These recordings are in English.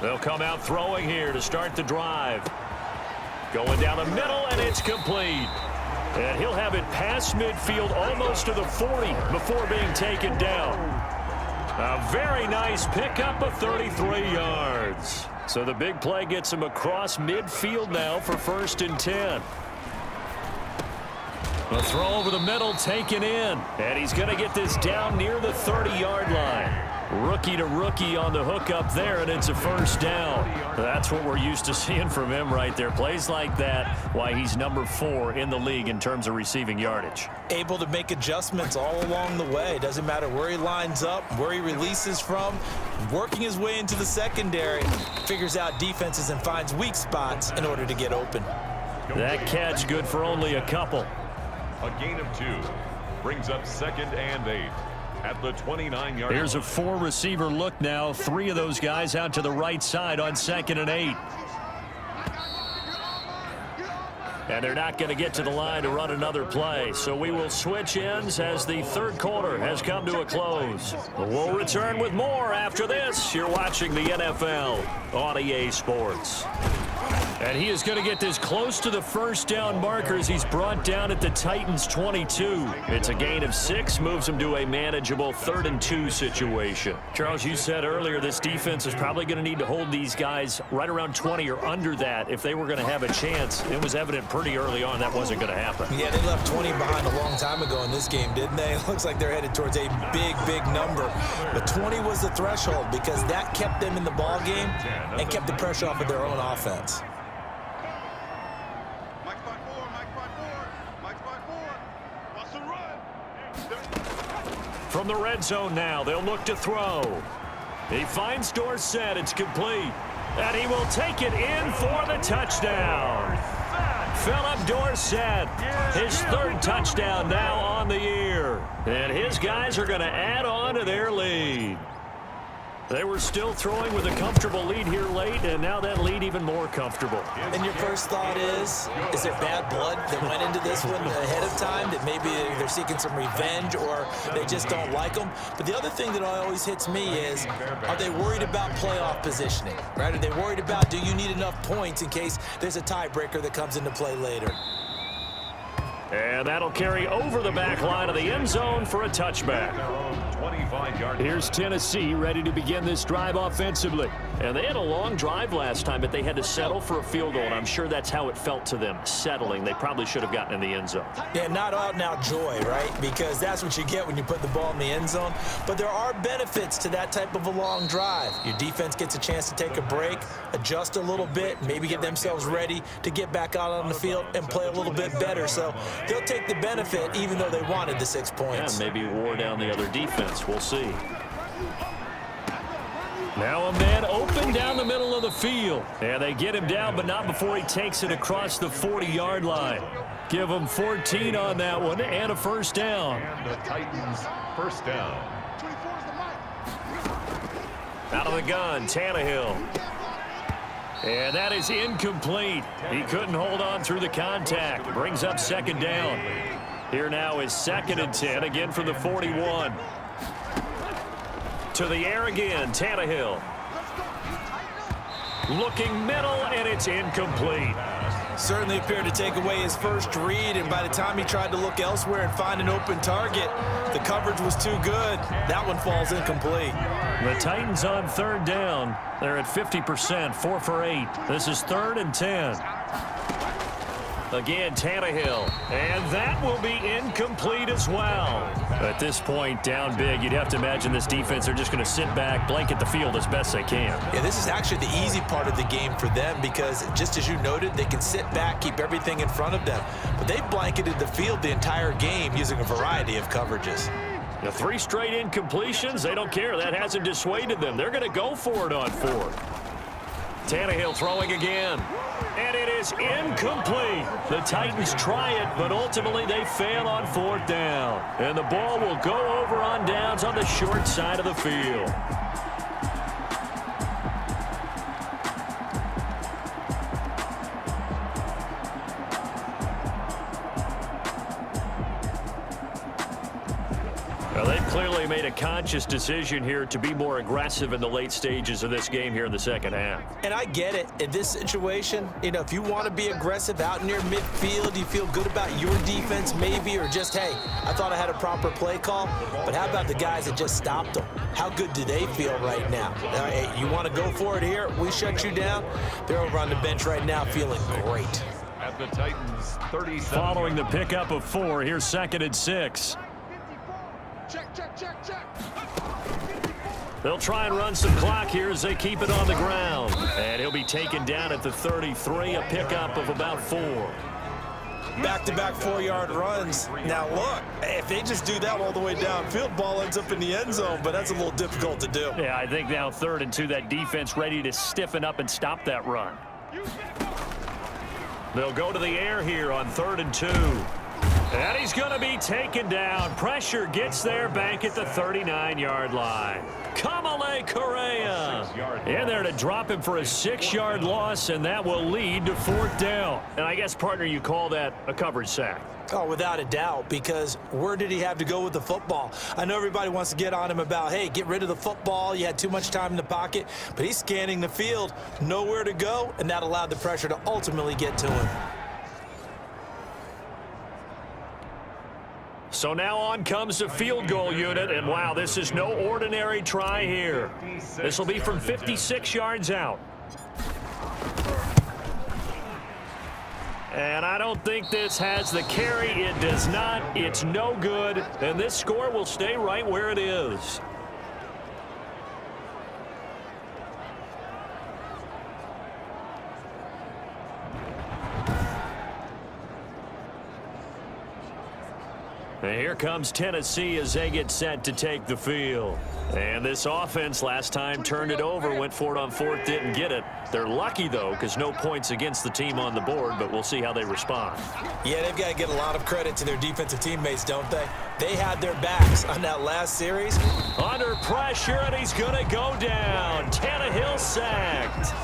They'll come out throwing here to start the drive. Going down the middle, and it's complete. And he'll have it past midfield almost to the 40 before being taken down. A very nice pickup of 33 yards. So the big play gets him across midfield now for 1st and 10. A throw over the middle taken in. And he's going to get this down near the 30-yard line. Rookie to rookie on the hook up there, and it's a 1st down. That's what we're used to seeing from him right there. Plays like that, why he's number 4 in the league in terms of receiving yardage. Able to make adjustments all along the way. Doesn't matter where he lines up, where he releases from. Working his way into the secondary. Figures out defenses and finds weak spots in order to get open. That catch good for only a couple. A gain of 2. Brings up 2nd and 8. At the 29-yard line. Here's a 4-receiver look now. 3 of those guys out to the right side on 2nd and 8. And they're not going to get to the line to run another play. So we will switch ends as the 3rd quarter has come to a close. We'll return with more after this. You're watching the NFL on EA Sports. And he is going to get this close to the 1st down marker as he's brought down at the Titans' 22. It's a gain of 6, moves him to a manageable 3rd and 2 situation. Charles, you said earlier this defense is probably going to need to hold these guys right around 20 or under that if they were going to have a chance. It was evident pretty early on that wasn't going to happen. Yeah, they left 20 behind a long time ago in this game, didn't they? It looks like they're headed towards a big, big number. But 20 was the threshold because that kept them in the ball game and kept the pressure off of their own offense. From the red zone now, they'll look to throw. He finds Dorsett. It's complete. And he will take it in for the touchdown. Philip Dorsett, his 3rd touchdown now on the year. And his guys are going to add on to their lead. They were still throwing with a comfortable lead here late, and now that lead even more comfortable. And your first thought is there bad blood that went into this one ahead of time, that maybe they're seeking some revenge or they just don't like them? But the other thing that always hits me is, are they worried about playoff positioning, right? Are they worried about, do you need enough points in case there's a tiebreaker that comes into play later? And that'll carry over the back line of the end zone for a touchback. Here's Tennessee ready to begin this drive offensively. And they had a long drive last time, but they had to settle for a field goal, and I'm sure that's how it felt to them, settling. They probably should have gotten in the end zone. Yeah, not out-and-out joy, right? Because that's what you get when you put the ball in the end zone. But there are benefits to that type of a long drive. Your defense gets a chance to take a break, adjust a little bit, maybe get themselves ready to get back out on the field and play a little bit better. So they'll take the benefit even though they wanted the 6 points. Yeah, maybe wore down the other defense. We'll see. Now a man open down the middle of the field. And they get him down, but not before he takes it across the 40-yard line. Give him 14 on that one and a 1st down. And the Titans' 1st down. Out of the gun, Tannehill. And that is incomplete. He couldn't hold on through the contact. Brings up 2nd down. Here now is 2nd and 10, again from the 41. To the air again, Tannehill. Looking middle, and it's incomplete. Certainly appeared to take away his first read, and by the time he tried to look elsewhere and find an open target, the coverage was too good. That one falls incomplete. The Titans on 3rd down. They're at 50%, 4 for 8. This is 3rd and 10. Again, Tannehill. And that will be incomplete as well. At this point, down big, you'd have to imagine this defense are just going to sit back, blanket the field as best they can. Yeah, this is actually the easy part of the game for them because, just as you noted, they can sit back, keep everything in front of them. But they've blanketed the field the entire game using a variety of coverages. The 3 straight incompletions, they don't care. That hasn't dissuaded them. They're going to go for it on 4th. Tannehill throwing again. And it is incomplete. The Titans try it, but ultimately they fail on 4th down. And the ball will go over on downs on the short side of the field. Well, they've clearly made a conscious decision here to be more aggressive in the late stages of this game here in the second half. And I get it. In this situation, you know, if you want to be aggressive out near midfield, you feel good about your defense maybe, or just, hey, I thought I had a proper play call. But how about the guys that just stopped them? How good do they feel right now? Hey, you want to go for it here? We shut you down. They're over on the bench right now feeling great. At the Titans, 37. Following the pickup of 4, here's 2nd and 6. Check. They'll try and run some clock here as they keep it on the ground. And he'll be taken down at the 33, a pickup of about 4. Back-to-back 4-yard runs. Now, look, if they just do that all the way downfield, ball ends up in the end zone, but that's a little difficult to do. Yeah, I think now 3rd and 2, that defense ready to stiffen up and stop that run. They'll go to the air here on 3rd and 2. And he's going to be taken down. Pressure gets there back at the 39-yard line. Kamale Correa in there to drop him for a 6-yard loss, and that will lead to 4th down. And I guess, partner, you call that a coverage sack. Oh, without a doubt, because where did he have to go with the football? I know everybody wants to get on him about, hey, get rid of the football. You had too much time in the pocket. But he's scanning the field, nowhere to go, and that allowed the pressure to ultimately get to him. So now on comes the field goal unit, and wow, this is no ordinary try here. This will be from 56 yards out. And I don't think this has the carry. It does not. It's no good, and this score will stay right where it is. And here comes Tennessee as they get set to take the field. And this offense last time turned it over, went for it on 4th, didn't get it. They're lucky, though, because no points against the team on the board, but we'll see how they respond. Yeah, they've got to get a lot of credit to their defensive teammates, don't they? They had their backs on that last series. Under pressure, and he's going to go down. Tannehill sacked.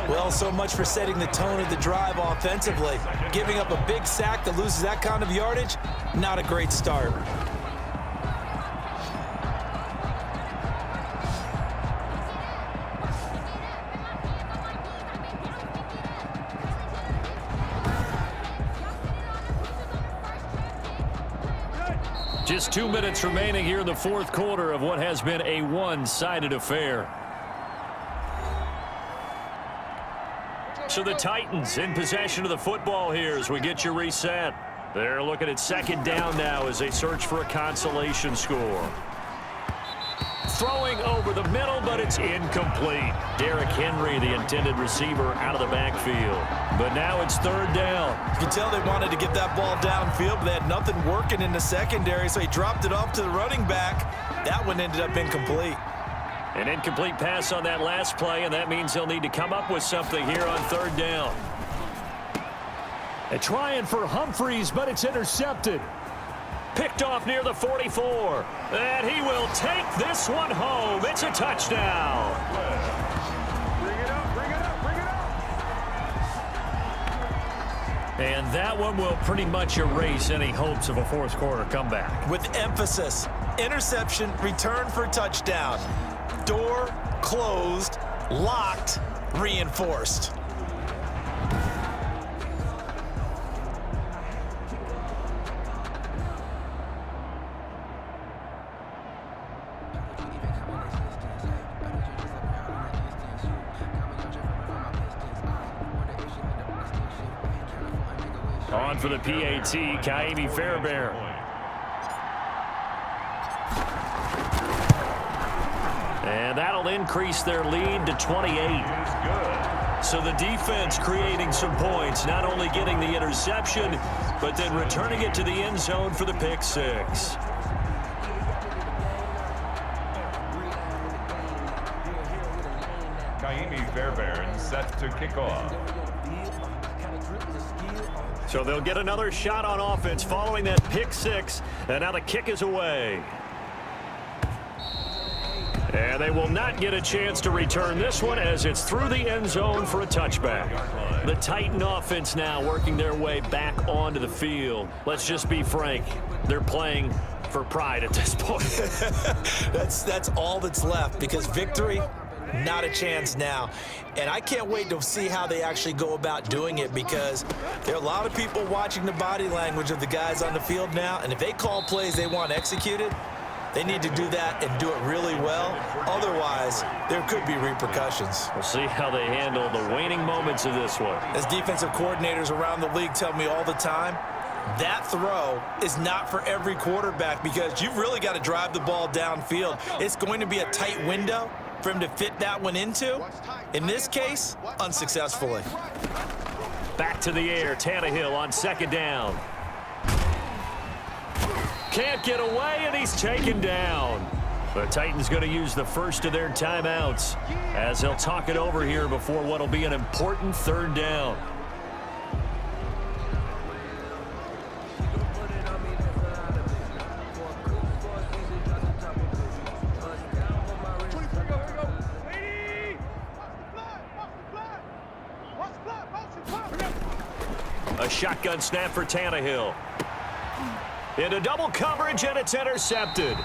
Well, so much for setting the tone of the drive offensively. Giving up a big sack that loses that kind of yardage, not a great start. Just 2 minutes remaining here in the 4th quarter of what has been a one-sided affair. So the Titans in possession of the football here as we get you reset. They're looking at 2nd down now as they search for a consolation score. Throwing over the middle, but it's incomplete. Derrick Henry, the intended receiver, out of the backfield. But now it's 3rd down. You can tell they wanted to get that ball downfield, but they had nothing working in the secondary, so he dropped it off to the running back. That one ended up incomplete. An incomplete pass on that last play, and that means they'll need to come up with something here on 3rd down. They're trying for Humphreys, but it's intercepted. Picked off near the 44. And he will take this one home. It's a touchdown. Bring it up. And that one will pretty much erase any hopes of a 4th quarter comeback. With emphasis, interception, return for touchdown. Door closed, locked, reinforced. On for the PAT, Kaimi Fairbairn. And that'll increase their lead to 28. So the defense creating some points, not only getting the interception, but then returning it to the end zone for the pick 6. Kaimi Fairbairn set to kick off. So they'll get another shot on offense following that pick 6, and now the kick is away. And they will not get a chance to return this one as it's through the end zone for a touchback. The Titan offense now working their way back onto the field. Let's just be frank. They're playing for pride at this point. That's all that's left, because victory, not a chance now. And I can't wait to see how they actually go about doing it, because there are a lot of people watching the body language of the guys on the field now, and if they call plays they want executed, they need to do that and do it really well. Otherwise, there could be repercussions. We'll see how they handle the waning moments of this one. As defensive coordinators around the league tell me all the time, that throw is not for every quarterback, because you've really got to drive the ball downfield. It's going to be a tight window for him to fit that one into. In this case, unsuccessfully. Back to the air, Tannehill on second down. Can't get away, and he's taken down. The Titans going to use the first of their timeouts as they'll talk it over here before what will be an important third down. A shotgun snap for Tannehill. Into double coverage, and it's intercepted.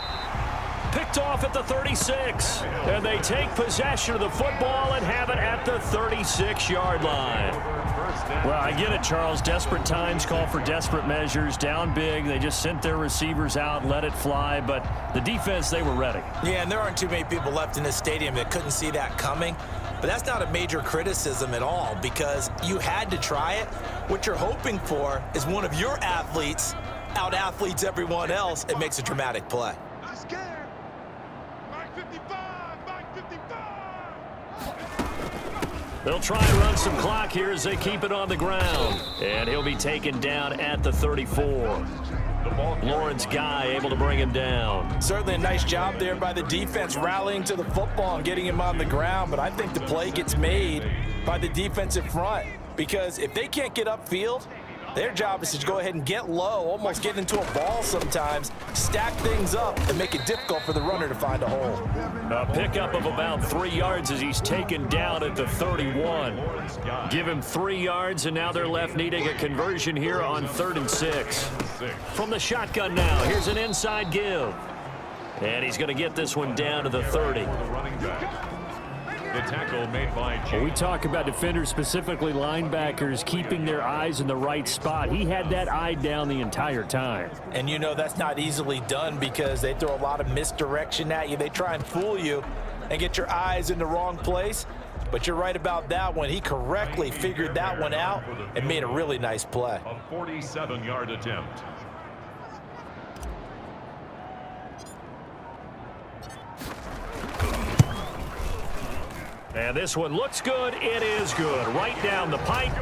Picked off at the 36. And they take possession of the football and have it at the 36-yard line. Well, I get it, Charles. Desperate times call for desperate measures. Down big. They just sent their receivers out and let it fly. But the defense, they were ready. Yeah, and there aren't too many people left in this stadium that couldn't see that coming. But that's not a major criticism at all, because you had to try it. What you're hoping for is one of your athletes out-athletes everyone else and makes a dramatic play. Not scared. Back 55, back 55. They'll try and run some clock here as they keep it on the ground. And he'll be taken down at the 34. Lawrence Guy able to bring him down. Certainly a nice job there by the defense rallying to the football and getting him on the ground, but I think the play gets made by the defensive front, because if they can't get upfield, their job is to go ahead and get low, almost get into a ball sometimes, stack things up, and make it difficult for the runner to find a hole. A pickup of about 3 yards as he's taken down at the 31. Give him 3 yards, and now they're left needing a conversion here on 3rd and 6. From the shotgun now, here's an inside give. And he's going to get this one down to the 30. The tackle made by James. We talk about defenders, specifically linebackers, keeping their eyes in the right spot. He had that eye down the entire time. And you know that's not easily done, because they throw a lot of misdirection at you. They try and fool you and get your eyes in the wrong place. But you're right about that one. He correctly figured that one out and made a really nice play. A 47-yard attempt. And this one looks good. It is good. Right down the pipe.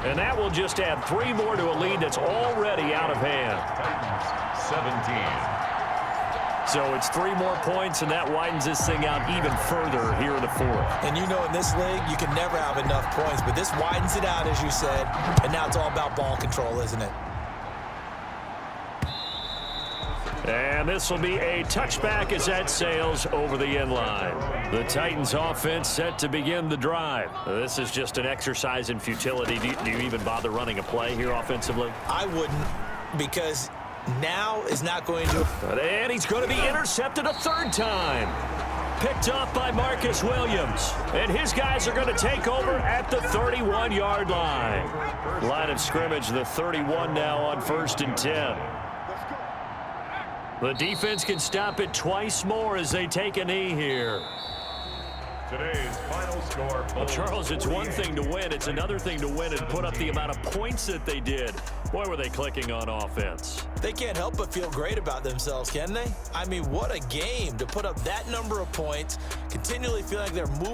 And that will just add 3 more to a lead that's already out of hand. Titans 17. So it's 3 more points, and that widens this thing out even further here in the 4th. And you know, in this league, you can never have enough points, but this widens it out, as you said, and now it's all about ball control, isn't it? And this will be a touchback as that sails over the end line. The Titans offense set to begin the drive. This is just an exercise in futility. Do you even bother running a play here offensively? I wouldn't, because now is not going to. And he's going to be intercepted a 3rd time. Picked off by Marcus Williams. And his guys are going to take over at the 31-yard line. Line of scrimmage, the 31 now on 1st and 10. The defense can stop it twice more as they take a knee here. Today's final score. Well, Charles, it's one thing to win. It's another thing to win and put up the amount of points that they did. Boy, were they clicking on offense. They can't help but feel great about themselves, can they? I mean, what a game to put up that number of points, continually feel like they're moving.